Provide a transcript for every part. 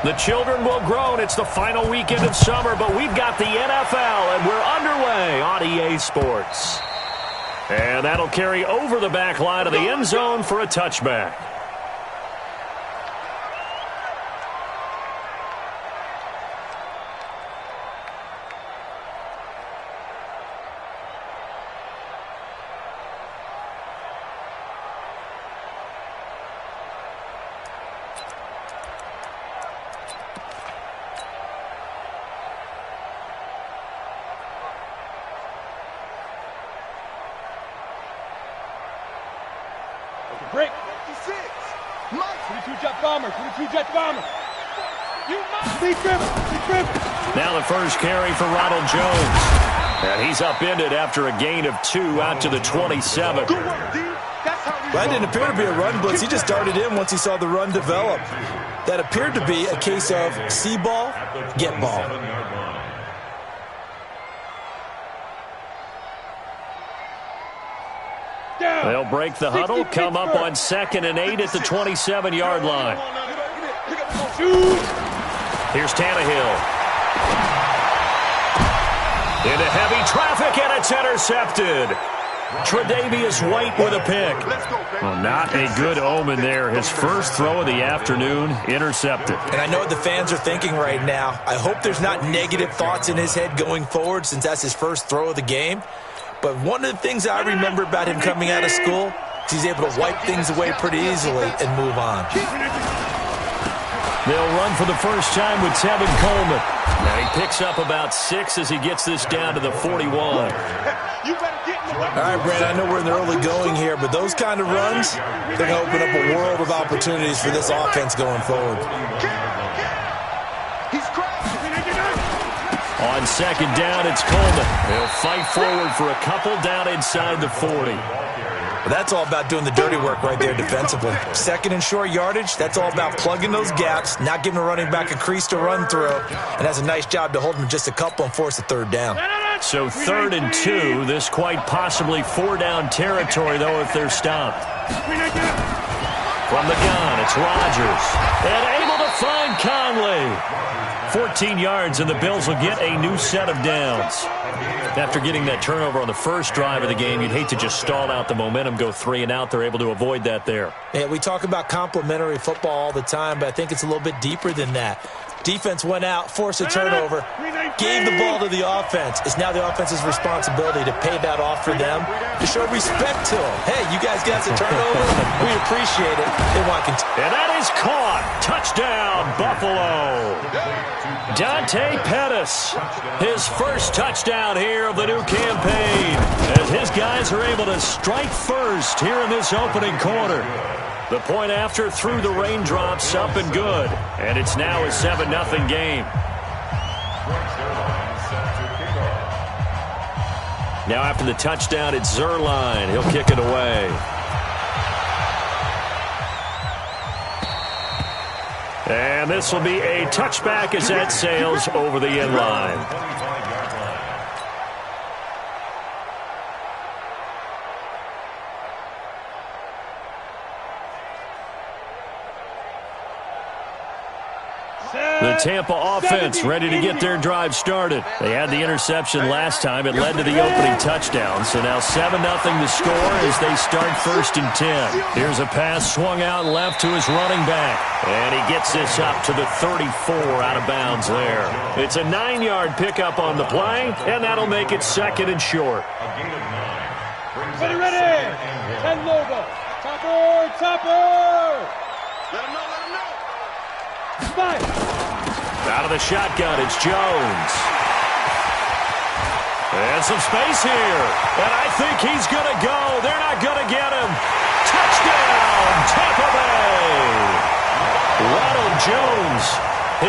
The children will groan. It's the final weekend of summer, but we've got the NFL, and we're underway on EA Sports. And that'll carry over the back line of the end zone for a touchback. Break. 56. Mike. 22 jet bomber. 22 jet bomber. You must be driven. Now the first carry for Ronald Jones. And he's upended after a gain of 2 out to the 27. That didn't appear to be a run blitz. He just darted in once he saw the run develop. That appeared to be a case of see ball, get ball. They'll break the huddle, come up on 2nd and 8 at the 27-yard line. Here's Tannehill. Into heavy traffic, and it's intercepted. Tre'Davious White with a pick. Well, not a good omen there. His first throw of the afternoon, intercepted. And I know what the fans are thinking right now. I hope there's not negative thoughts in his head going forward since that's his first throw of the game. But one of the things I remember about him coming out of school is he's able to wipe things away pretty easily and move on. They'll run for the first time with Tevin Coleman. Now he picks up about 6 as he gets this down to the 41. All right, Brandon, I know we're in the early going here, but those kind of runs, they're going to open up a world of opportunities for this offense going forward. On 2nd down, it's Coleman. He'll fight forward for a couple down inside the 40. Well, that's all about doing the dirty work right there defensively. 2nd and short yardage, that's all about plugging those gaps, not giving a running back a crease to run through, and has a nice job to hold him just a couple and force a 3rd down. So 3rd and 2, this quite possibly 4-down territory, though, if they're stopped. From the gun, it's Rodgers. And able to find Conley. 14 yards, and the Bills will get a new set of downs. After getting that turnover on the first drive of the game, you'd hate to just stall out the momentum, go 3 and out. They're able to avoid that there. Yeah, we talk about complementary football all the time, but I think it's a little bit deeper than that. Defense went out, forced a turnover, gave the ball to the offense. It's now the offense's responsibility to pay that off for them, to show respect to them. Hey, you guys got the turnover. We appreciate it. They want to continue. And that is caught. Touchdown, Buffalo. Dante Pettis, his first touchdown here of the new campaign, as his guys are able to strike first here in this opening quarter. The point after through the raindrops, up and good. And it's now a 7-0 game. Now after the touchdown, it's Zerline. He'll kick it away. And this will be a touchback as that sails over the end line. The Tampa offense ready to get their drive started. They had the interception last time. It led to the opening touchdown. So now 7-0 the score as they start 1st and 10. Here's a pass swung out left to his running back. And he gets this up to the 34 out of bounds there. It's a 9-yard pickup on the play, and that'll make it 2nd and short. Ready. 10 logo. Topper. Let him know. Spike. Out of the shotgun, it's Jones. And some space here. And I think he's going to go. They're not going to get him. Touchdown, Tampa Bay. Ronald Jones,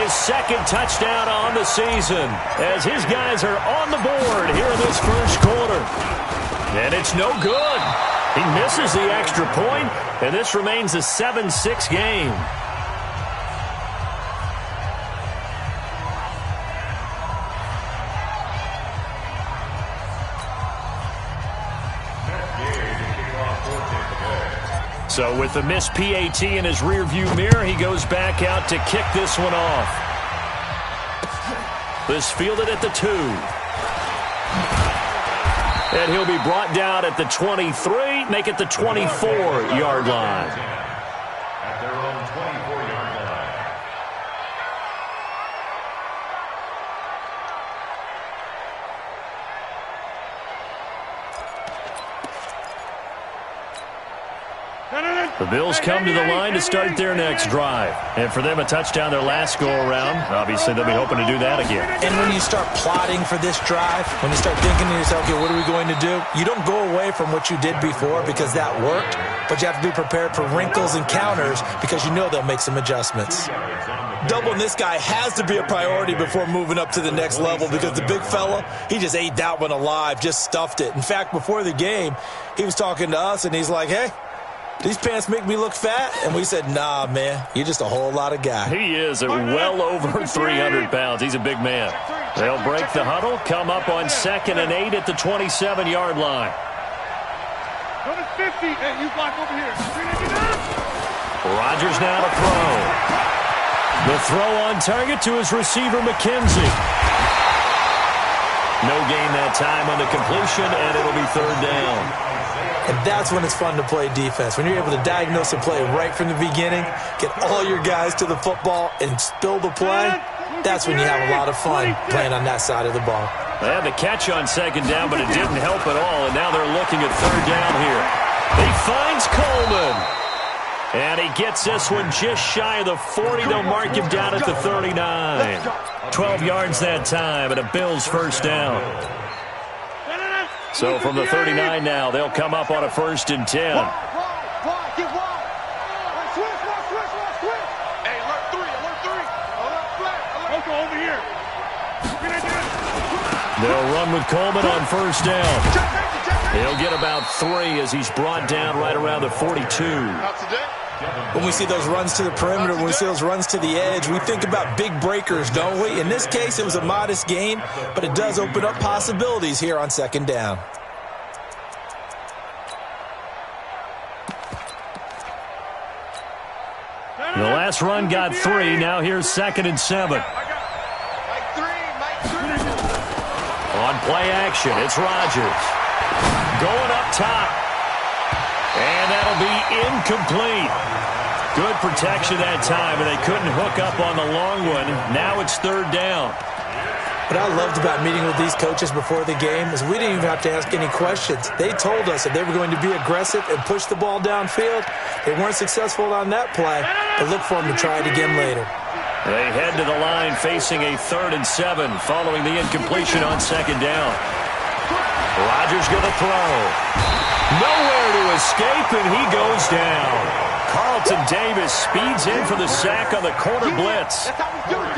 His second touchdown on the season as his guys are on the board here in this first quarter. And it's no good. He misses the extra point, and this remains a 7-6 game. So with the missed PAT in his rearview mirror, he goes back out to kick this one off. This fielded at the 2. And he'll be brought down at the 23, make it the 24-yard line. At their own 24-yard line. The Bills come to the line to start their next drive. And for them, a touchdown their last go-around. Obviously, they'll be hoping to do that again. And when you start plotting for this drive, when you start thinking to yourself, okay, what are we going to do? You don't go away from what you did before because that worked, but you have to be prepared for wrinkles and counters because you know they'll make some adjustments. Doubling this guy has to be a priority before moving up to the next level because the big fella, he just ate that one alive, just stuffed it. In fact, before the game, he was talking to us, and he's like, hey, these pants make me look fat? And we said, nah, man, you're just a whole lot of guy. He is at well over 300 pounds. He's a big man. They'll break the huddle, come up on 2nd and 8 at the 27-yard line. Number 50. Hey, you block over here. Rodgers now to throw. The throw on target to his receiver, McKenzie. No gain that time on the completion, and it'll be 3rd down. And that's when it's fun to play defense. When you're able to diagnose a play right from the beginning, get all your guys to the football, and spill the play, that's when you have a lot of fun playing on that side of the ball. They had the catch on 2nd down, but it didn't help at all, and now they're looking at 3rd down here. He finds Coleman. And he gets this one just shy of the 40. They'll mark him down at the 39. 12 yards that time, and a Bills 1st down. So from the 39 now, they'll come up on a 1st and 10. Hey, alert 3. Alert flat. Over here. They'll run with Coleman on 1st down. He'll get about 3 as he's brought down right around the 42. When we see those runs to the perimeter, when we see those runs to the edge, we think about big breakers, don't we? In this case, it was a modest gain, but it does open up possibilities here on 2nd down. The last run got 3. Now here's 2nd and 7. On play action, it's Rodgers. Going up top. And that'll be incomplete. Good protection that time, and they couldn't hook up on the long one. Now it's 3rd down. What I loved about meeting with these coaches before the game is we didn't even have to ask any questions. They told us that they were going to be aggressive and push the ball downfield. They weren't successful on that play, but look for them to try it again later. They head to the line facing a 3rd and 7 following the incompletion on 2nd down. Rodgers going to throw. Nowhere to escape, and he goes down. Carlton Davis speeds in for the sack on the corner blitz.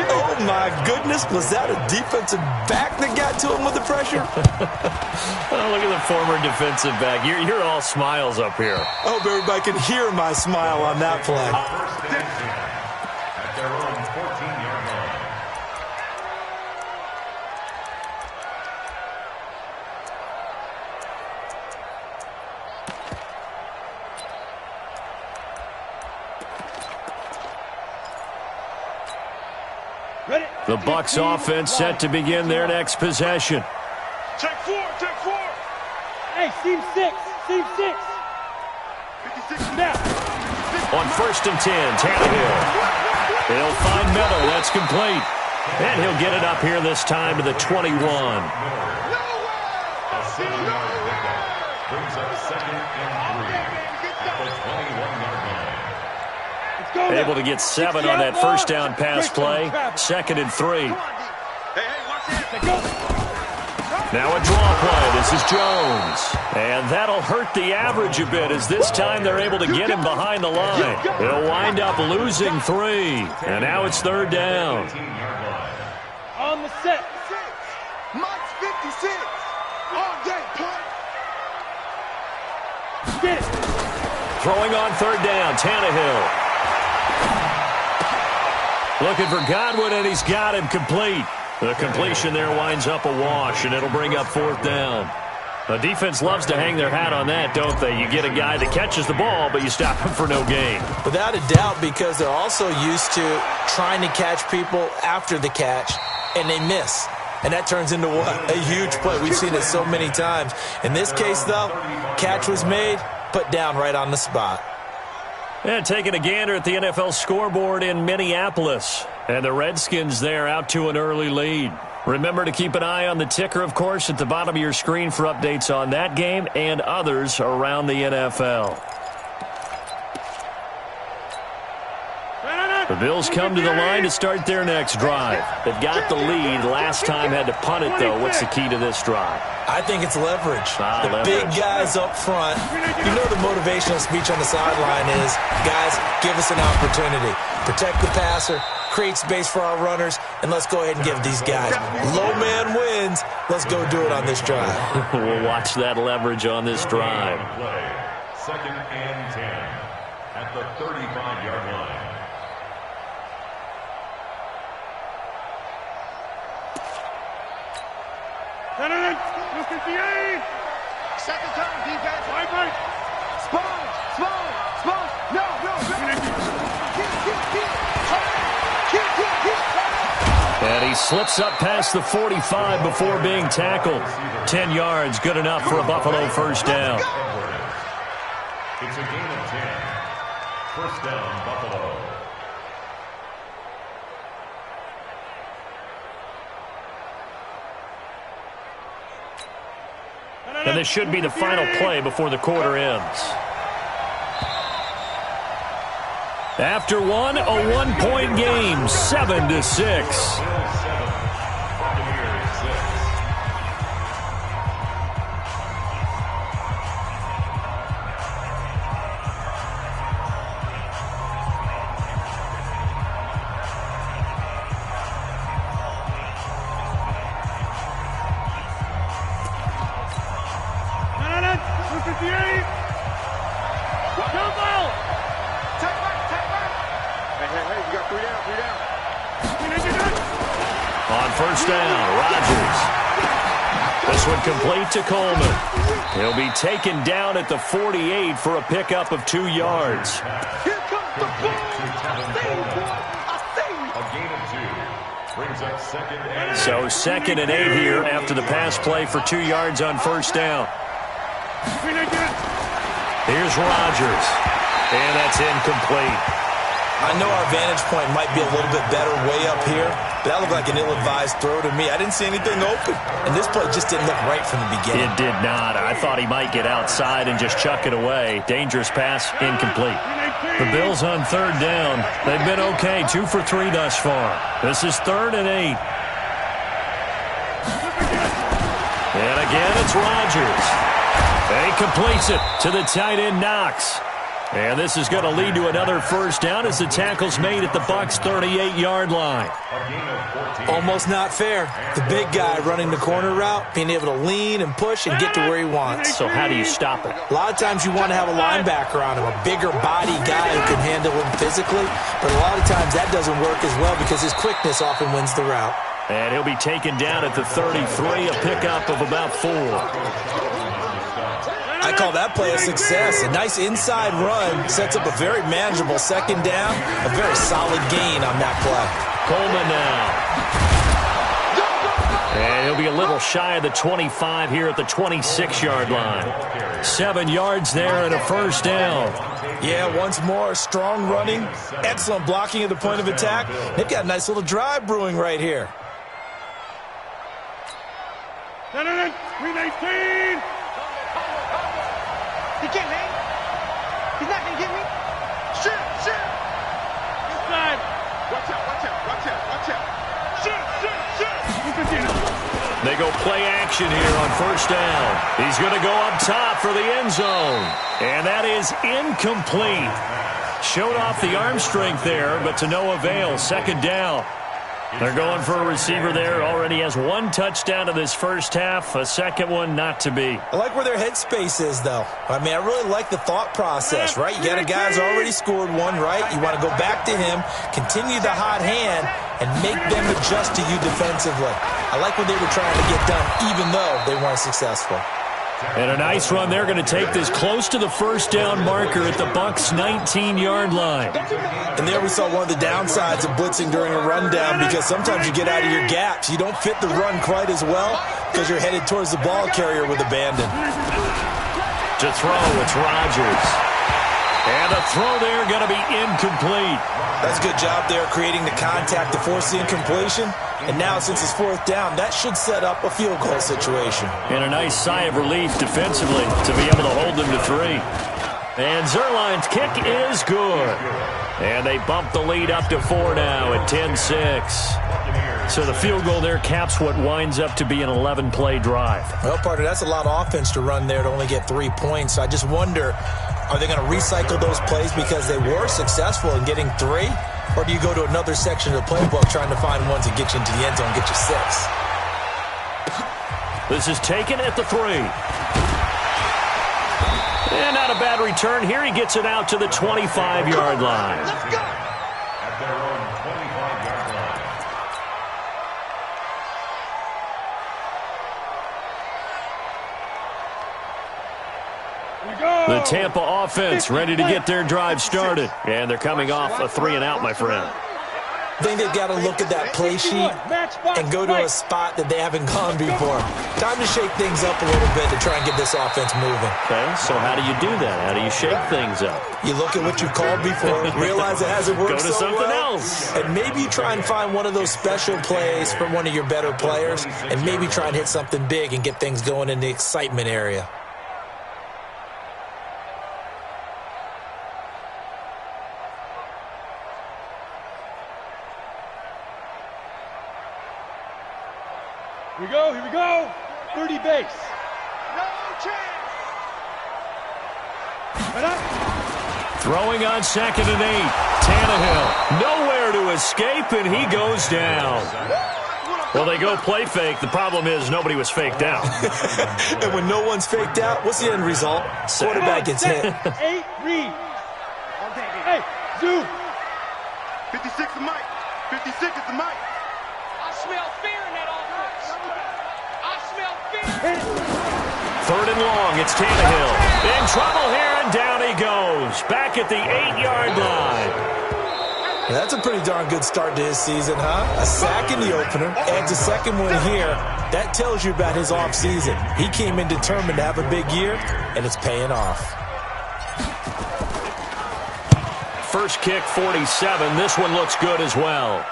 Oh, my goodness. Was that a defensive back that got to him with the pressure? Oh, look at the former defensive back. You're all smiles up here. I hope everybody can hear my smile on that play. At their own 14-yard line. The Bucs offense set to begin their next possession. Check 4. Hey, seam 6. 56 now. On 1st and 10, Tannehill. He'll find Miller. That's complete. And he'll get it up here this time to the 21. A 7-yard pickup brings up 2nd and 3 at the 21-yard line. Able to get 7 on that 1st down pass play. 2nd and 3. Hey, watch that. Go. Now a draw play. This is Jones. And that'll hurt the average a bit as this time they're able to get him behind the line. He'll wind up losing 3. And now it's 3rd down. On the set. Mike's 56. All day, punt. Get it. Throwing on 3rd down, Tannehill. Looking for Godwin, and he's got him complete. The completion there winds up a wash, and it'll bring up 4th down. The defense loves to hang their hat on that, don't they? You get a guy that catches the ball, but you stop him for no gain. Without a doubt, because they're also used to trying to catch people after the catch, and they miss. And that turns into what? A huge play. We've seen it so many times. In this case, though, catch was made, put down right on the spot. And taking a gander at the NFL scoreboard in Minneapolis. And the Redskins there out to an early lead. Remember to keep an eye on the ticker, of course, at the bottom of your screen for updates on that game and others around the NFL. The Bills come to the line to start their next drive. They've got the lead. Last time had to punt it, though. What's the key to this drive? I think it's leverage. The Leverage. big guys up front. You know the motivational speech on the sideline is, guys, give us an opportunity. Protect the passer, create space for our runners, and let's go ahead and give these guys. Low man wins. Let's go do it on this drive. We'll watch that leverage on this drive. Play. 2nd and 10 at the 35-yard line. Second time, defense. Right. Sponge. No. And he slips up past the 45 before being tackled. 10 yards, good enough for a Buffalo 1st down. It's a gain of 10. 1st down, Buffalo. And this should be the final play before the quarter ends. After one, a 1-point game, 7-6. On 1st down, Rodgers. This one complete to Coleman. He'll be taken down at the 48 for a pickup of 2 yards. Here comes the ball. I A gain of 2. Brings up 2nd and 8. So 2nd and 8 here after the pass play for 2 yards on 1st down. Here's Rodgers. And that's incomplete. I know our vantage point might be a little bit better way up here, but that looked like an ill-advised throw to me. I didn't see anything open, and this play just didn't look right from the beginning. It did not. I thought he might get outside and just chuck it away. Dangerous pass, incomplete. The Bills on 3rd down. They've been okay, 2 for 3 thus far. This is 3rd and 8. And again, it's Rodgers. And he completes it to the tight end, Knox. And this is going to lead to another 1st down as the tackle's made at the Bucs' 38-yard line. Almost not fair. The big guy running the corner route, being able to lean and push and get to where he wants. So how do you stop it? A lot of times you want to have a linebacker on him, a bigger body guy who can handle him physically, but a lot of times that doesn't work as well because his quickness often wins the route. And he'll be taken down at the 33, a pickup of about 4. I call that play a success. A nice inside run sets up a very manageable 2nd down, a very solid gain on that play. Coleman now. And he'll be a little shy of the 25 here at the 26-yard line. 7 yards there and a 1st down. Yeah, once more, strong running, excellent blocking at the point of attack. They've got a nice little drive brewing right here. 319. He can't hang. He's not going to get me. Shoot. Inside. Watch out. Shoot. They go play action here on first down. He's going to go up top for the end zone. And that is incomplete. Showed off the arm strength there, but to no avail. Second down. They're going for a receiver there. Already has one touchdown in this first half. A second one not to be. I like where their headspace is, though. I mean, I really like the thought process, right? You got a guy who's already scored one, right? You want to go back to him, continue the hot hand, and make them adjust to you defensively. I like what they were trying to get done, even though they weren't successful. And a nice run. They're going to take this close to the first down marker at the Bucs' 19-yard line. And there we saw one of the downsides of blitzing during a rundown, because sometimes you get out of your gaps. You don't fit the run quite as well because you're headed towards the ball carrier with abandon. To throw, it's Rodgers. And a throw there going to be incomplete. That's a good job there creating the contact to force the incompletion. And now, since it's fourth down, that should set up a field goal situation. And a nice sigh of relief defensively to be able to hold them to 3. And Zerline's kick is good. And they bump the lead up to 4 now at 10-6. So the field goal there caps what winds up to be an 11-play drive. Well, partner, that's a lot of offense to run there to only get 3 points. I just wonder, are they going to recycle those plays because they were successful in getting 3? Or do you go to another section of the playbook trying to find one to get you into the end zone and get you 6? This is taken at the 3. And not a bad return here. He gets it out to the 25-yard line. At their own 25-yard line. The Tampa offense ready to get their drive started. And thee coming off a 3-and-out, my friend. I think they've got to look at that play sheet and go to a spot that they haven't gone before. Time to shake things up a little bit to try and get this offense moving. Okay, so how do you do that? How do you shake things up? You look at what you've called before, realize it hasn't worked Go to so something well, else. and maybe you try and find one of those special plays from one of your better players, and maybe try and hit something big and get things going in the excitement area. Here we go. 30 base. No chance. Throwing on 2nd and 8. Tannehill nowhere to escape, and he goes down. Well, they go play fake. The problem is nobody was faked out. And when no one's faked out, what's the end result? Quarterback gets hit. 8 read. Hey, zoom. 56 is Mike. 56 is the Mike. I smell fear in that offense. I smell fear. 3rd and long. It's Tannehill. In trouble here, and down he goes. Back at the 8-yard line. That's a pretty darn good start to his season, huh? A sack in the opener, adds a second one here. That tells you about his offseason. He came in determined to have a big year, and it's paying off. First kick, 47. This one looks good as well.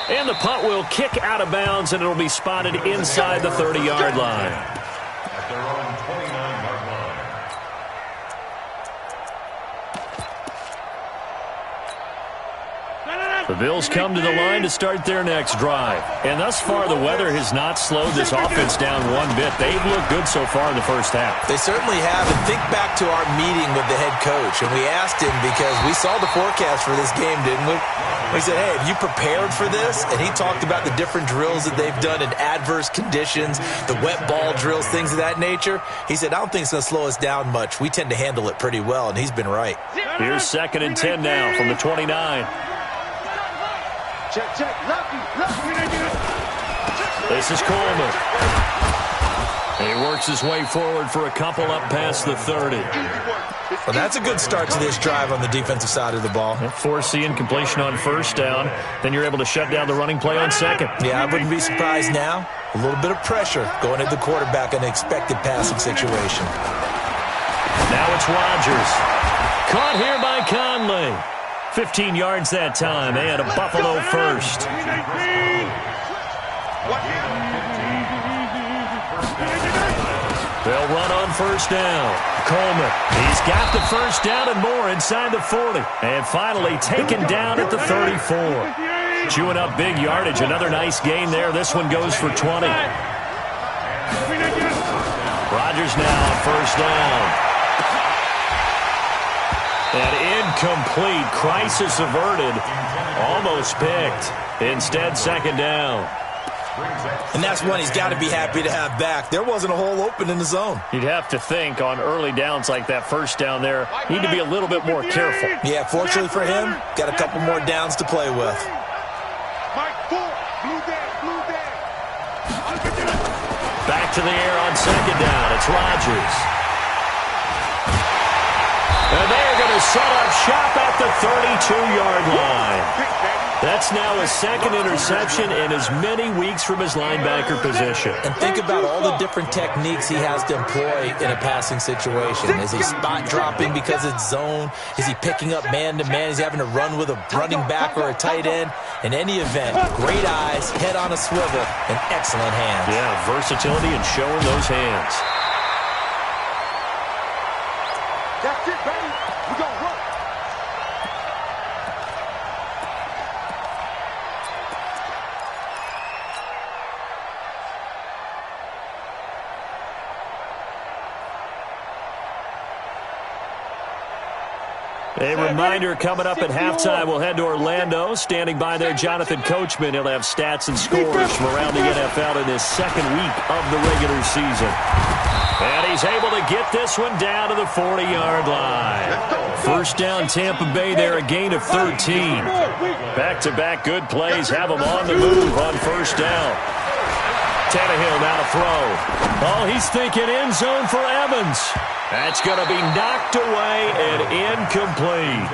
And the punt will kick out of bounds, and it'll be spotted inside the 30-yard line. At their own 29-yard line. The Bills come to the line to start their next drive. And thus far, the weather has not slowed this offense down one bit. They've looked good so far in the first half. They certainly have. And think back to our meeting with the head coach. And we asked him, because we saw the forecast for this game, didn't we? We said, hey, have you prepared for this? And he talked about the different drills that they've done in adverse conditions, the wet ball drills, things of that nature. He said, I don't think it's going to slow us down much. We tend to handle it pretty well, and he's been right. Here's 2nd and 10 now from the 29. Check. Lefty. This is Coleman. He works his way forward for a couple up past the 30. Well, that's a good start to this drive on the defensive side of the ball. Force the incompletion on first down. Then you're able to shut down the running play on second. Yeah, I wouldn't be surprised now. A little bit of pressure going at the quarterback in an expected passing situation. Now it's Rodgers. Caught here by Conley. 15 yards that time, and a Buffalo first. They'll run on first down. Coleman, he's got the first down and more inside the 40. And finally taken down at the 34. Chewing up big yardage. Another nice gain there. This one goes for 20. Rodgers now on first down. And incomplete. Crisis averted. Almost picked. Instead, second down. And that's one he's got to be happy to have back. There wasn't a hole open in the zone. You'd have to think on early downs like that first down there, need to be a little bit more careful. Yeah, fortunately for him, got a couple more downs to play with. Back to the air on second down. It's Rodgers. And they're going to set up shop at the 32-yard line. That's now his second interception in as many weeks from his linebacker position. And think about all the different techniques he has to employ in a passing situation. Is he spot dropping because it's zone? Is he picking up man-to-man? Is he having to run with a running back or a tight end? In any event, great eyes, head on a swivel, and excellent hands. Yeah, versatility and showing those hands. That's it, baby. We're going to work. A reminder coming up at halftime, we'll head to Orlando. Standing by there, Jonathan Coachman. He'll have stats and scores from around the NFL in this second week of the regular season. And he's able to get this one down to the 40-yard line. First down, Tampa Bay there, a gain of 13. Back-to-back good plays have him on the move on first down. Tannehill now to throw. Oh, he's thinking end zone for Evans. That's going to be knocked away and incomplete.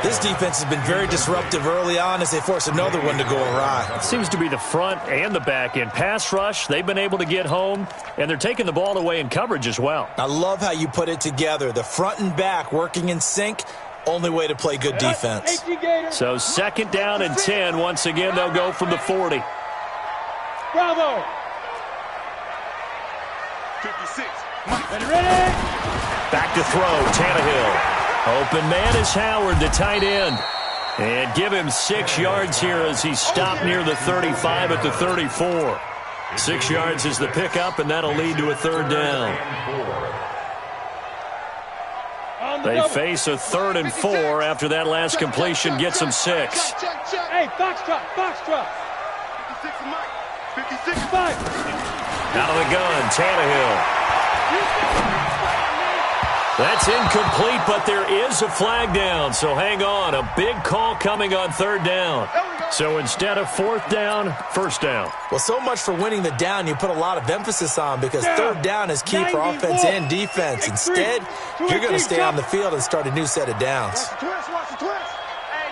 This defense has been very disruptive early on as they force another one to go awry. It seems to be the front and the back end. Pass rush, they've been able to get home, and they're taking the ball away in coverage as well. I love how you put it together. The front and back working in sync, only way to play good defense. So second down and 10. Once again, they'll go from the 40. Bravo. 56. Ready? Back to throw, Tannehill. Open man is Howard, the tight end. And give him 6 yards here as he stopped near the 35 at the 34. 6 yards is the pickup, and that'll lead to a third down. They face a 3rd and 4 after that last completion gets them 6. Hey, foxtrot, foxtrot. 56, 5. Out of the gun, Tannehill. That's incomplete, but there is a flag down, so hang on. A big call coming on third down. So instead of fourth down, first down. Well, so much for winning the down you put a lot of emphasis on because third down is key for offense and defense. Instead, you're going to stay on the field and start a new set of downs. Watch the twist. Hey,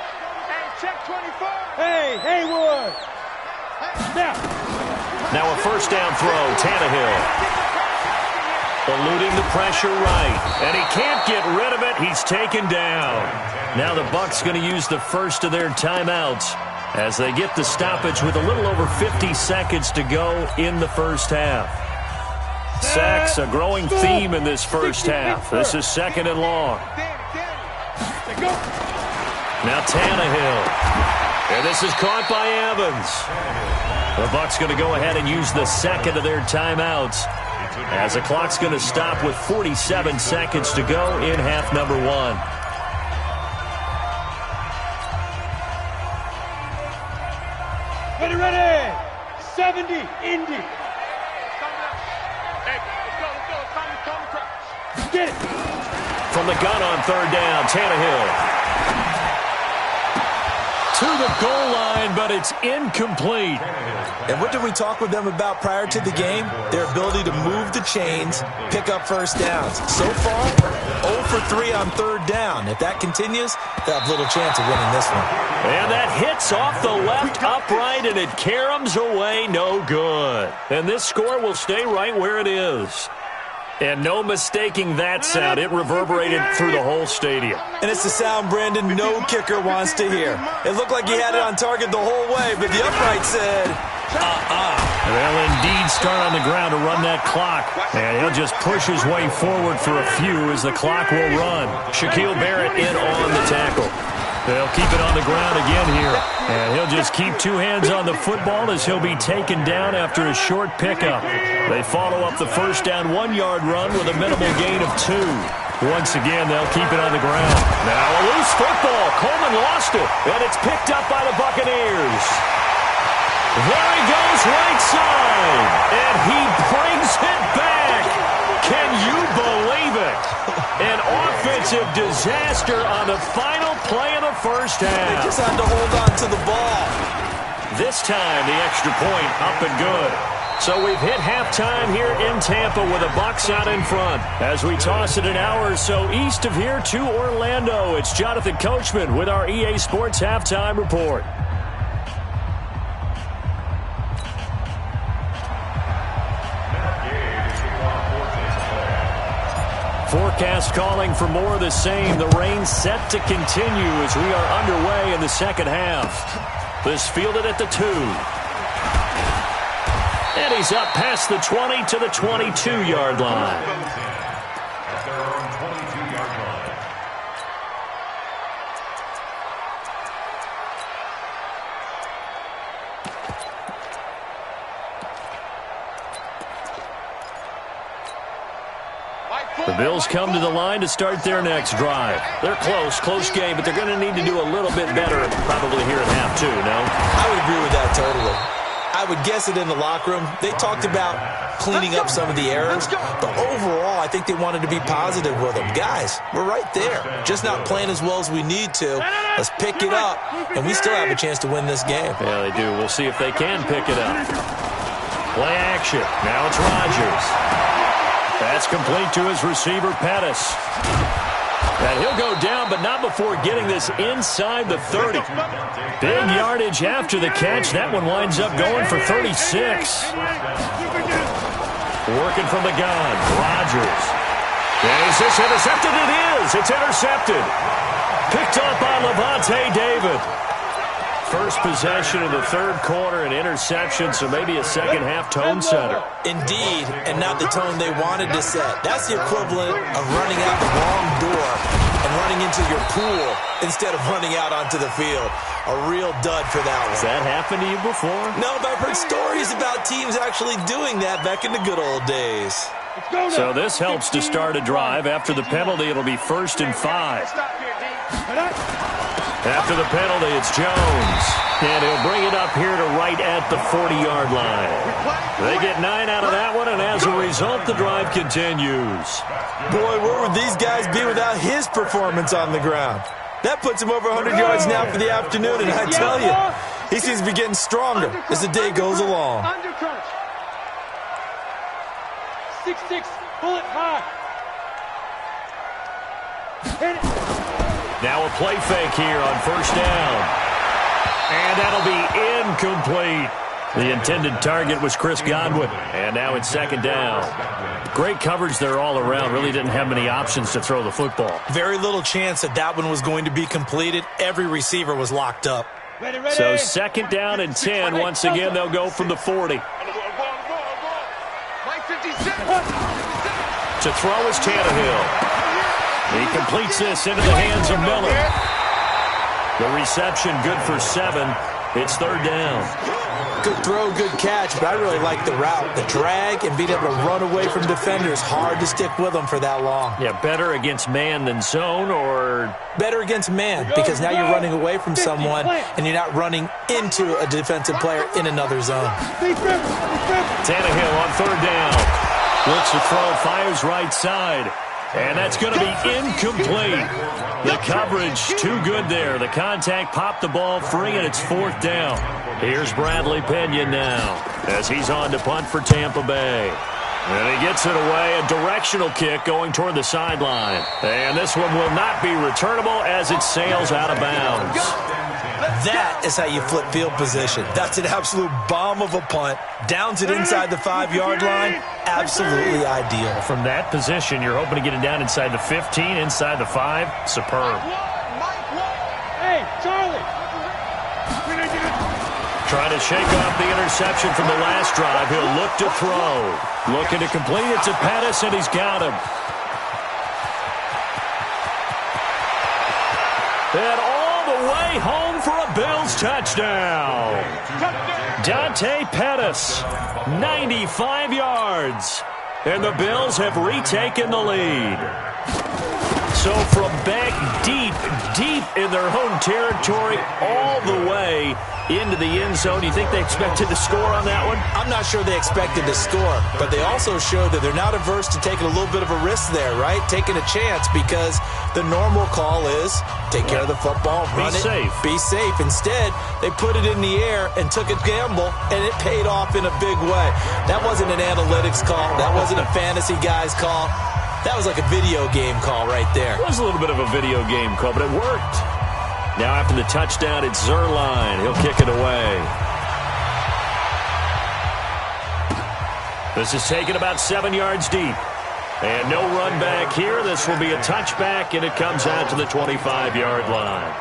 check 24. Hey, Haywood. Now a first down throw, Tannehill. Eluding the pressure right. And he can't get rid of it. He's taken down. Now the Bucs going to use the first of their timeouts as they get the stoppage with a little over 50 seconds to go in the first half. Sacks, a growing theme in this first half. This is second and long. Now Tannehill. And this is caught by Evans. The Bucs going to go ahead and use the second of their timeouts as the clock's going to stop with 47 seconds to go in half number 1. Ready. 70, Indy. Get it. From the gun on third down, Tannehill. To the goal line, but it's incomplete. And what did we talk with them about prior to the game? Their ability to move the chains, pick up first downs. So far, 0 for 3 on third down. If that continues, they'll have little chance of winning this one. And that hits off the left upright, and it caroms away, no good. And this score will stay right where it is. And no mistaking that sound. It reverberated through the whole stadium. And it's the sound Brandon no kicker wants to hear. It looked like he had it on target the whole way, but the upright said, They'll indeed start on the ground to run that clock. And he'll just push his way forward for a few as the clock will run. Shaquille Barrett in on the tackle. They'll keep it on the ground again here. And he'll just keep two hands on the football as he'll be taken down after a short pickup. They follow up the first down 1-yard run with a minimal gain of 2. Once again, they'll keep it on the ground. Now a loose football. Coleman lost it, and it's picked up by the Buccaneers. There he goes right side, and he brings it back. Can you believe it? An offensive disaster on the final play of the first half. They just had to hold on to the ball. This time, the extra point up and good. So we've hit halftime here in Tampa with the Bucs out in front. As we toss it an hour or so east of here to Orlando, it's Jonathan Coachman with our EA Sports Halftime Report. Forecast calling for more of the same. The rain set to continue as we are underway in the second half. This fielded at the 2. And he's up past the 20 to the 22-yard line. At their own 22-yard line. The Bills come to the line to start their next drive. They're close game, but they're going to need to do a little bit better probably here at half 2, no? I would agree with that totally. I would guess it in the locker room. They talked about cleaning up some of the errors, but overall, I think they wanted to be positive with them. Guys, we're right there. Just not playing as well as we need to. Let's pick it up, and we still have a chance to win this game. Yeah, they do. We'll see if they can pick it up. Play action. Now it's Rodgers. That's complete to his receiver, Pettis. And he'll go down, but not before getting this inside the 30. Big yardage after the catch. That one winds up going for 36. Working from the gun, Rodgers. Is this intercepted? It is. It's intercepted. Picked up by Levante David. First possession of the third quarter, an interception, so maybe a second-half tone setter. Indeed, and not the tone they wanted to set. That's the equivalent of running out the wrong door and running into your pool instead of running out onto the field. A real dud for that one. Has that happened to you before? No, but I've heard stories about teams actually doing that back in the good old days. So this helps to start a drive. After the penalty, it'll be 1st and 5. After the penalty, it's Jones. And he'll bring it up here to right at the 40-yard line. They get 9 out of that one, and as a result, the drive continues. Boy, where would these guys be without his performance on the ground? That puts him over 100 yards now for the afternoon, and I tell you, he seems to be getting stronger as the day goes along. 6-6, bullet high. Hit it. Now a play fake here on 1st down. And that'll be incomplete. The intended target was Chris Godwin. And now it's 2nd down. Great coverage there all around. Really didn't have many options to throw the football. Very little chance that one was going to be completed. Every receiver was locked up. Ready. So 2nd down and 10. Once again, they'll go from the 40. To throw is Tannehill. He completes this into the hands of Miller. The reception good for 7. It's 3rd down. Good throw, good catch, but I really like the route. The drag and being able to run away from defenders. Hard to stick with them for that long. Yeah, better against man than zone, or? Better against man, because now you're running away from someone and you're not running into a defensive player in another zone. Tannehill on 3rd down. Looks to throw, fires right side. And that's going to be incomplete. The coverage too good there. The contact popped the ball free, and it's 4th down. Here's Bradley Pinion now as he's on to punt for Tampa Bay. And he gets it away, a directional kick going toward the sideline. And this one will not be returnable as it sails out of bounds. That is how you flip field position. That's an absolute bomb of a punt. Downs it inside the 5-yard line. Absolutely ideal. From that position, you're hoping to get it down inside the 15, inside the 5. Superb. Hey, Charlie. Trying to shake off the interception from the last drive. He'll look to throw. Looking to complete it to Pettis, and he's got him. And all the away home for a Bills touchdown. Dante Pettis, 95 yards. And the Bills have retaken the lead. So from back deep in their home territory all the way into the end zone, you think they expected to score on that one? I'm not sure they expected to score, but they also showed that they're not averse to taking a little bit of a risk there, right? Taking a chance, because the normal call is take care of the football, run it, be safe. Instead, they put it in the air and took a gamble, and it paid off in a big way. That wasn't an analytics call. That wasn't a fantasy guy's call. That was like a video game call right there. It was a little bit of a video game call, but it worked. Now after the touchdown, it's Zerline. He'll kick it away. This is taken about 7 yards deep. And no run back here. This will be a touchback, and it comes out to the 25-yard line.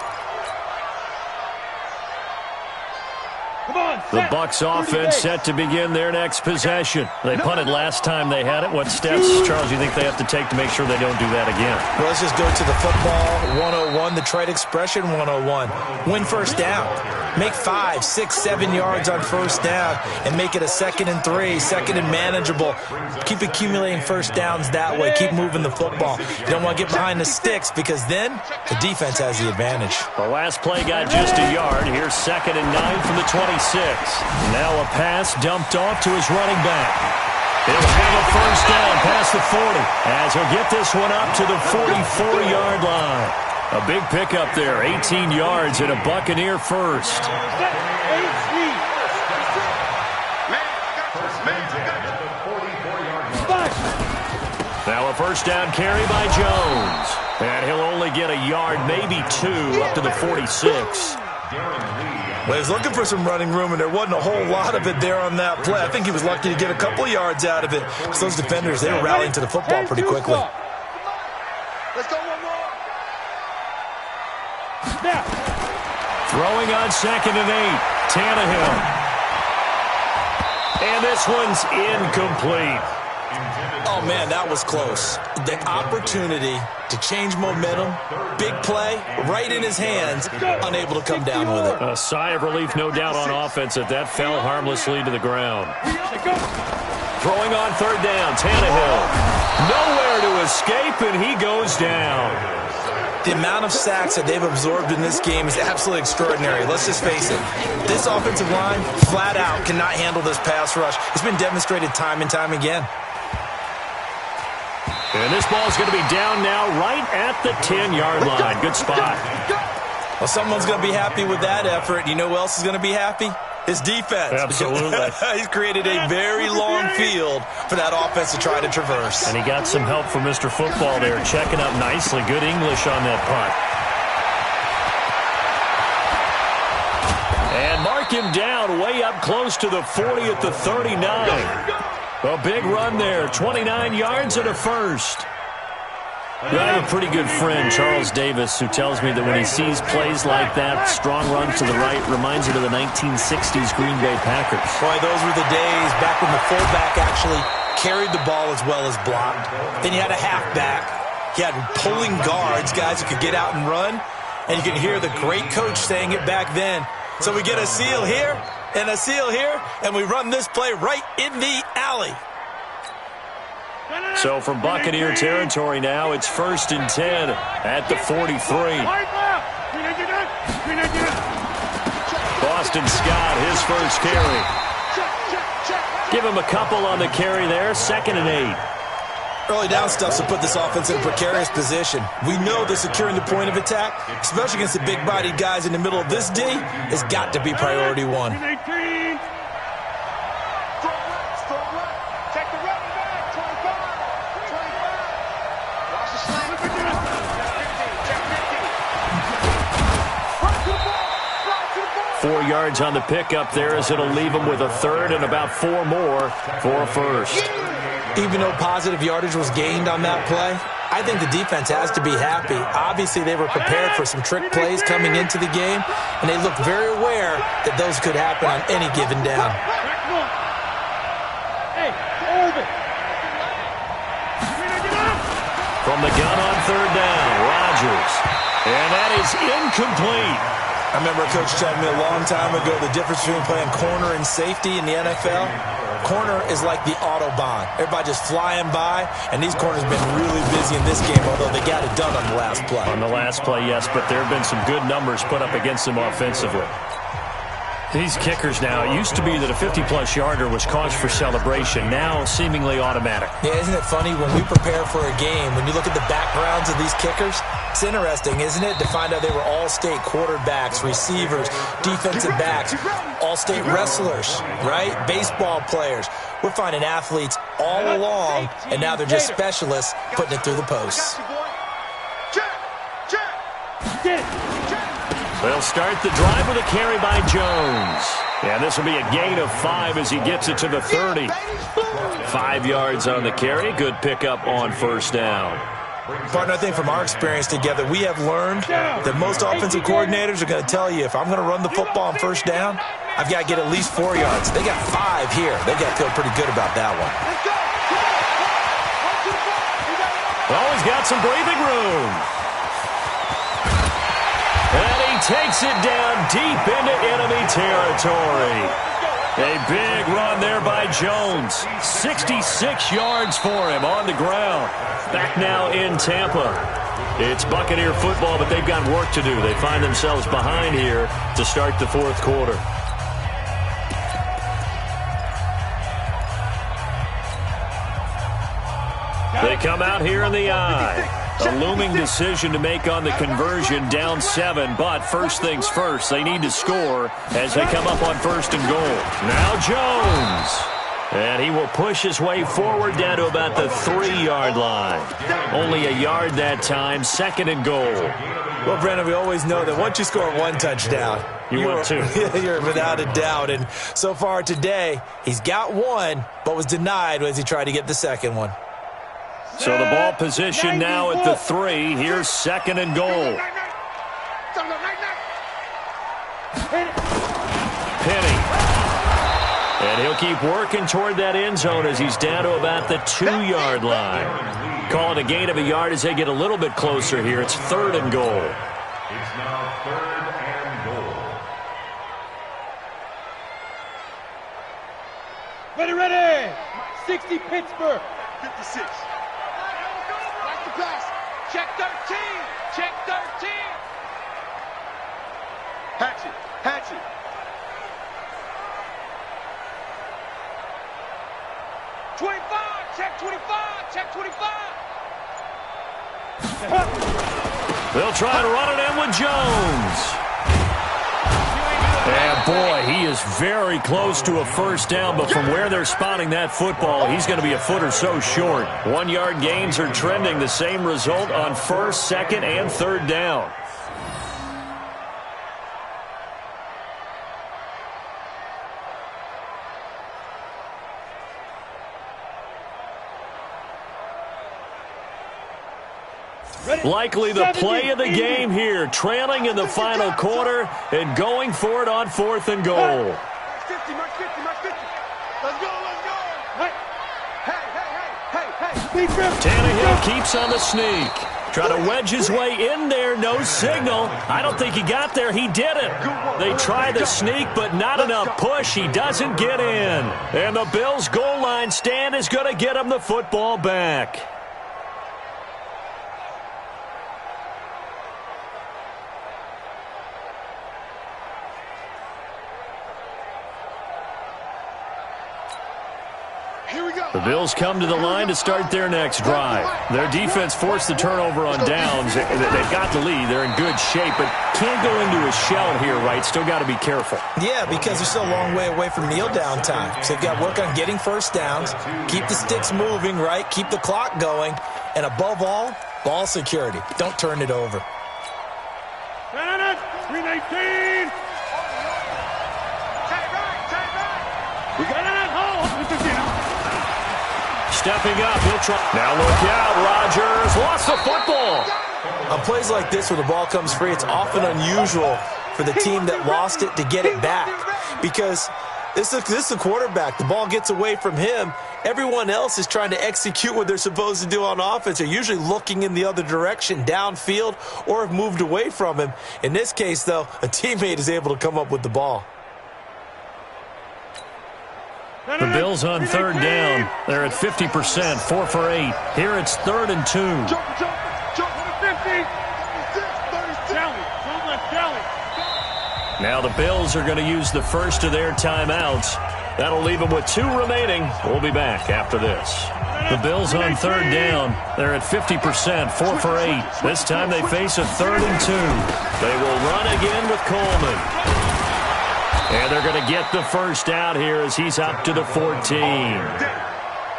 The Bucs offense set to begin their next possession. They punted last time they had it. What steps, Charles, do you think they have to take to make sure they don't do that again? Well, let's just go to the football 101, the trade expression 101. Win first down. Make 5, 6, 7 yards on first down and make it a 2nd and 3, 2nd and manageable. Keep accumulating first downs that way. Keep moving the football. You don't want to get behind the sticks, because then the defense has the advantage. The last play got just a yard. Here's 2nd and 9 from the 26. Now a pass dumped off to his running back. He'll have a first down past the 40 as he'll get this one up to the 44-yard line. A big pickup there, 18 yards and a Buccaneer first. Now a first down carry by Jones. And he'll only get a yard, maybe 2, up to the 46. Well, he was looking for some running room, and there wasn't a whole lot of it there on that play. I think he was lucky to get a couple of yards out of it, because those defenders, they were rallying to the football pretty quickly. Let's go one more. Throwing on 2nd and 8, Tannehill. And this one's incomplete. Oh, man, that was close. The opportunity to change momentum, big play, right in his hands, unable to come down with it. A sigh of relief, no doubt, on offense if that fell harmlessly to the ground. Throwing on 3rd down, Tannehill. Nowhere to escape, and he goes down. The amount of sacks that they've absorbed in this game is absolutely extraordinary. Let's just face it. This offensive line, flat out, cannot handle this pass rush. It's been demonstrated time and time again. And this ball's going to be down now right at the 10-yard line. Good spot. Well, someone's going to be happy with that effort. You know who else is going to be happy? His defense. Absolutely. He's created a very long field for that offense to try to traverse. And he got some help from Mr. Football there, checking up nicely. Good English on that punt. And mark him down way up close to the 40 at the 39. A big run there, 29 yards and a first. I have a pretty good friend, Charles Davis, who tells me that when he sees plays like that, strong runs to the right, reminds him of the 1960s Green Bay Packers. Boy, those were the days back when the fullback actually carried the ball as well as blocked. Then you had a halfback. You had pulling guards, guys who could get out and run. And you can hear the great coach saying it back then. So we get a seal here and a seal here, and we run this play right in the alley. So from Buccaneer territory now, it's 1st and 10 at the 43. Boston Scott, his first carry. Give him a couple on the carry there, 2nd and 8. Early down stuff to put this offense in a precarious position. We know that securing the point of attack, especially against the big-bodied guys in the middle of this D, has got to be priority 1. Check the running back. 25. Watch the slam. Check 50. 4 yards on the pickup there, as it'll leave him with a 3rd and about 4 more for a first. Even though positive yardage was gained on that play, I think the defense has to be happy. Obviously, they were prepared for some trick plays coming into the game, and they looked very aware that those could happen on any given down. From the gun on 3rd down, Rodgers. And that is incomplete. I remember a coach telling me a long time ago the difference between playing corner and safety in the NFL. Corner is like the Autobahn. Everybody just flying by, and these corners have been really busy in this game, although they got it done on the last play. On the last play, yes, but there have been some good numbers put up against them offensively. These kickers now, it used to be that a 50-plus yarder was cause for celebration. Now, seemingly automatic. Yeah, isn't it funny when we prepare for a game, when you look at the backgrounds of these kickers, it's interesting, isn't it, to find out they were all-state quarterbacks, receivers, defensive backs, all-state wrestlers, right? Baseball players. We're finding athletes all along, and now they're just specialists putting it through the posts. They'll start the drive with a carry by Jones. And this will be a gain of 5 as he gets it to the 30. 5 yards on the carry. Good pickup on first down. Partner, I think from our experience together, we have learned that most offensive coordinators are going to tell you, if I'm going to run the football on first down, I've got to get at least 4 yards. They got 5 here. They got to feel pretty good about that one. Oh, he's got some breathing room. And he takes it down deep into enemy territory. A big run there by Jones. 66 yards for him on the ground. Back now in Tampa. It's Buccaneer football, but they've got work to do. They find themselves behind here to start the fourth quarter. They come out here in the eye. A looming decision to make on the conversion, down 7, but first things first, they need to score as they come up on first and goal. Now Jones. And he will push his way forward down to about the 3-yard line. Only a yard that time, second and goal. Well, Brandon, we always know that once you score 1 touchdown, you're without a doubt. And so far today, he's got 1, but was denied as he tried to get the second one. So the ball position now at the 3. Here's second and goal. Penny. And he'll keep working toward that end zone as he's down to about the 2-yard line. Call it a gain of a yard as they get a little bit closer here. It's third and goal. It's now third and goal. Ready. 60 Pittsburgh. 56. Pass. Check 13. Check 13. Hatchet. 25. Check 25. Check 25. They'll try to run it in with Jones. And boy, he is very close to a first down, but from where they're spotting that football, he's going to be a foot or so short. 1-yard gains are trending. The same result on first, second, and third down. Likely the play of the game here, trailing in the final quarter and going for it on fourth and goal. Mark 50. Let's go. Hey. Tannehill keeps on the sneak. Try to wedge his way in there, no signal. I don't think he got there. He didn't. They try the sneak, but not enough push. He doesn't get in. And the Bills' goal line stand is going to get him the football back. The Bills come to the line to start their next drive. Their defense forced the turnover on downs. They've got the lead. They're in good shape, but can't go into a shell here, right? Still got to be careful. Yeah, because they're still a long way away from kneel down time. So they've got to work on getting first downs, keep the sticks moving, right? Keep the clock going, and above all, ball security. Don't turn it over. 319. We got it at home. Stepping up, he'll try. Now look out, Rodgers lost the football. On plays like this where the ball comes free, it's often unusual for the team that lost it to get it back. Because This is the quarterback. The ball gets away from him. Everyone else is trying to execute what they're supposed to do on offense. They're usually looking in the other direction, downfield, or have moved away from him. In this case, though, a teammate is able to come up with the ball. The Bills on third down. They're at 50%, 4 for 8. Here it's 3rd and 2. Jump to the 50. Now the Bills are going to use the first of their timeouts. That'll leave them with 2 remaining. We'll be back after this. The Bills on third down. They're at 50%, 4 for 8. This time they face a 3rd and 2. They will run again with Coleman. And they're going to get the first out here as he's up to the 14.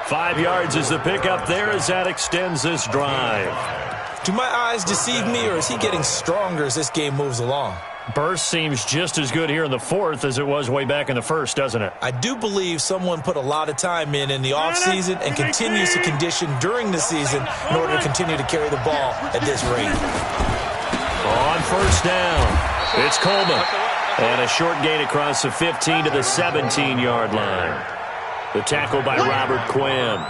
5 yards is the pickup there as that extends this drive. Do my eyes deceive me, or is he getting stronger as this game moves along? Burst seems just as good here in the 4th as it was way back in the 1st, doesn't it? I do believe someone put a lot of time in the offseason and continues to condition during the season in order to continue to carry the ball at this rate. On first down, it's Coleman. And a short gain across the 15 to the 17-yard line. The tackle by Robert Quinn.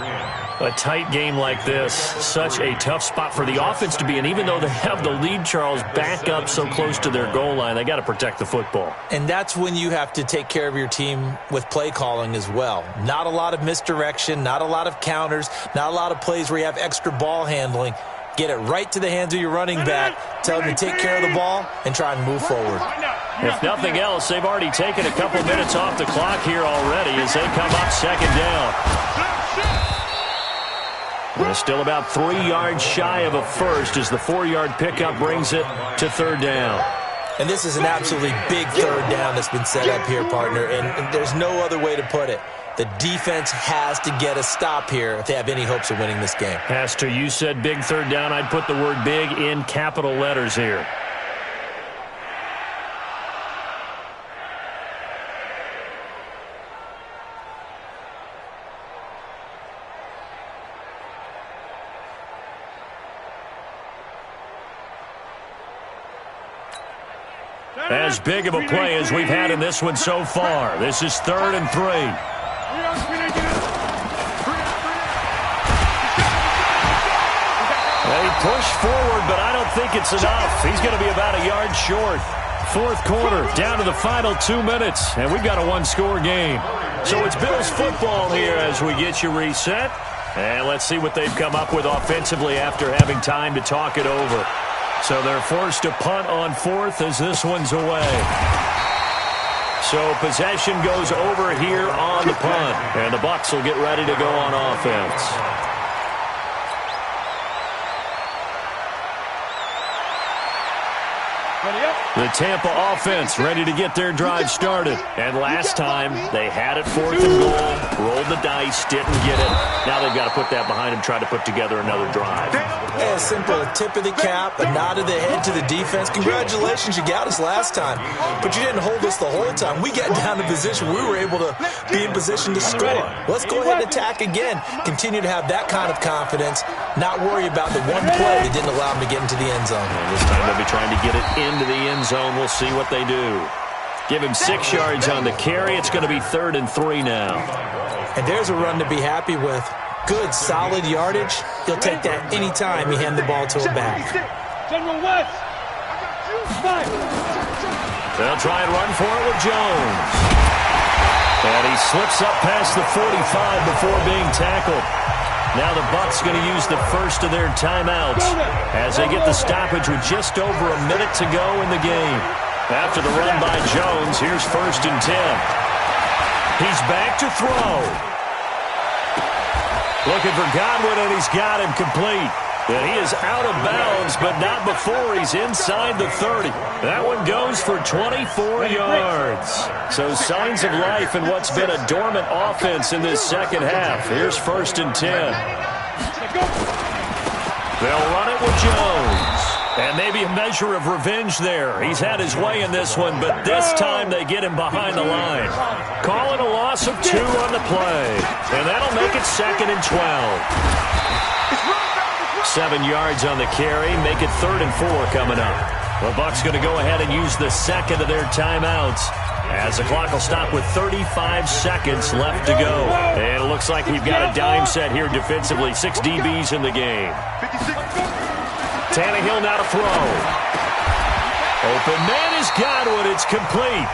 A tight game like this, such a tough spot for the offense to be in. Even though they have the lead, Charles, back up so close to their goal line, they got to protect the football. And that's when you have to take care of your team with play calling as well. Not a lot of misdirection, not a lot of counters, not a lot of plays where you have extra ball handling. Get it right to the hands of your running back, tell them to take care of the ball, and try and move forward. If nothing else, they've already taken a couple minutes off the clock here already as they come up second down. They're still about 3 yards shy of a first as the 4-yard pickup brings it to third down. And this is an absolutely big third down that's been set up here, partner, and there's no other way to put it. The defense has to get a stop here if they have any hopes of winning this game. Pastor, you said big third down. I'd put the word big in capital letters here. As big of a play as we've had in this one so far. This is 3rd and 3. They push forward, but I don't think it's enough. He's going to be about a yard short. 4th quarter, down to the final 2 minutes, and we've got a 1-score game. So it's Bills football here as we get you reset. And let's see what they've come up with offensively after having time to talk it over. So they're forced to punt on 4th as this one's away. So possession goes over here on the punt. And the Bucs will get ready to go on offense. The Tampa offense ready to get their drive started. And last time, they had it 4th and goal, rolled the dice, didn't get it. Now they've got to put that behind them, try to put together another drive. Yeah, simple. A tip of the cap, a nod of the head to the defense. Congratulations, you got us last time. But you didn't hold us the whole time. We got down to position. We were able to be in position to score. Let's go ahead and attack again. Continue to have that kind of confidence. Not worry about the one play that didn't allow them to get into the end zone. And this time they'll be trying to get it into the end zone. We'll see what they do. Give him 6 yards on the carry. It's going to be 3rd and 3 now. And there's a run to be happy with. Good, solid yardage. He'll take that any time you hand the ball to him back. General West. They'll try and run for it with Jones. And he slips up past the 45 before being tackled. Now the Bucs going to use the first of their timeouts as they get the stoppage with just over a minute to go in the game. After the run by Jones, here's 1st and 10. He's back to throw. Looking for Godwin, and he's got him complete. And he is out of bounds, but not before he's inside the 30. That one goes for 24 yards. So signs of life in what's been a dormant offense in this second half. Here's 1st and 10. They'll run it with Jones. And maybe a measure of revenge there. He's had his way in this one, but this time they get him behind the line. Calling a loss of 2 on the play. And that'll make it 2nd and 12. 7 yards on the carry, make it 3rd and 4 coming up. The Bucs going to go ahead and use the second of their timeouts as the clock will stop with 35 seconds left to go. And it looks like we've got a dime set here defensively. 6 DBs in the game. Tannehill now to throw. Open man is Godwin. It's complete.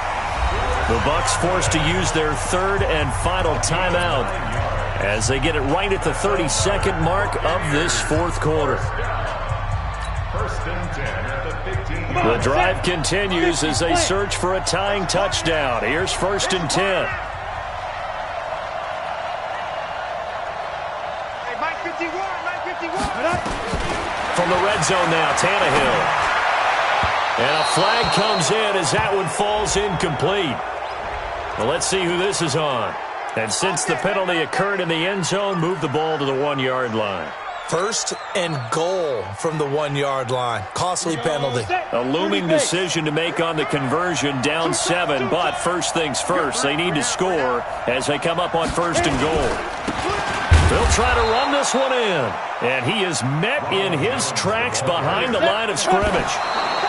The Bucs forced to use their third and final timeout as they get it right at the 32nd mark of this fourth quarter. First and 10 at the 15. The drive continues as they search for a tying touchdown. Here's first and 10. Hey, Mike 51, Mike 51. From the red zone now, Tannehill. And a flag comes in as that one falls incomplete. Well, let's see who this is on. And since the penalty occurred in the end zone, move the ball to the 1-yard line. First and goal from the 1-yard line. Costly penalty. A looming decision to make on the conversion, down 7. But first things first, they need to score as they come up on first and goal. They'll try to run this one in. And he is met in his tracks behind the line of scrimmage.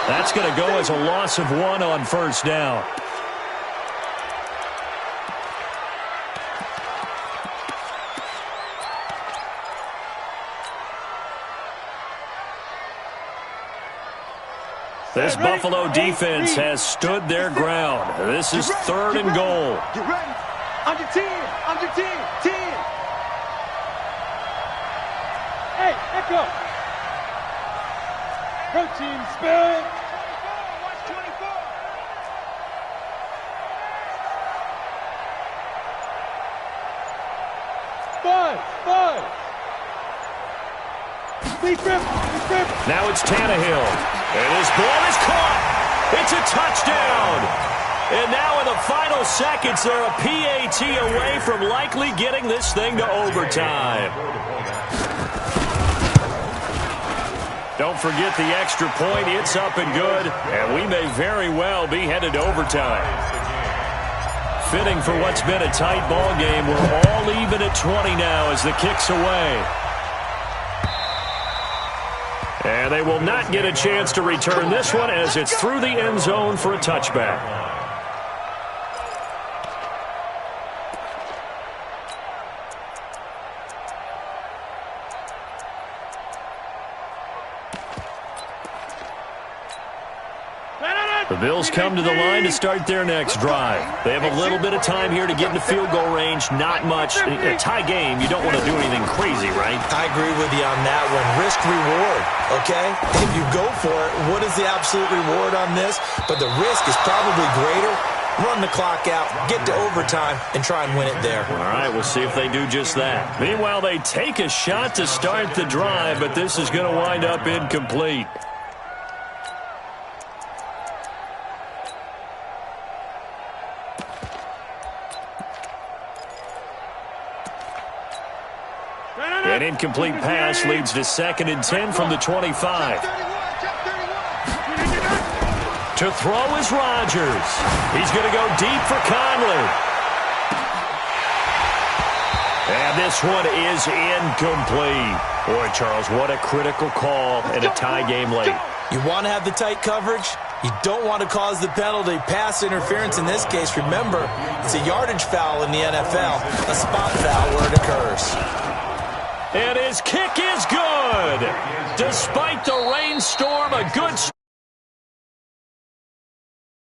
That's going to go as a loss of 1 on first down. This Buffalo defense has stood their ground. This is third and goal. Get ready. Under 10. Under 10. 10. Hey, echo. Protein spill. Watch 24. Buzz. Now it's Tannehill. And his ball is caught. It's a touchdown. And now in the final seconds, they're a PAT away from likely getting this thing to overtime. Don't forget the extra point. It's up and good. And we may very well be headed to overtime. Fitting for what's been a tight ball game. We're all even at 20 now as the kick's away. And they will not get a chance to return this one as it's through the end zone for a touchback. The Bills come to the line to start their next drive. They have a little bit of time here to get into field goal range. Not much. A tie game, you don't want to do anything crazy, right? I agree with you on that one. Risk-reward, okay? If you go for it, what is the absolute reward on this? But the risk is probably greater. Run the clock out, get to overtime, and try and win it there. All right, we'll see if they do just that. Meanwhile, they take a shot to start the drive, but this is going to wind up incomplete. An incomplete pass leads to 2nd and 10 from the 25. To throw is Rodgers. He's going to go deep for Conley. And this one is incomplete. Boy, Charles, what a critical call in a tie game late. You want to have the tight coverage? You don't want to cause the penalty. Pass interference in this case, remember, it's a yardage foul in the NFL, a spot foul where it occurs. And his kick is good. Despite the rainstorm, a good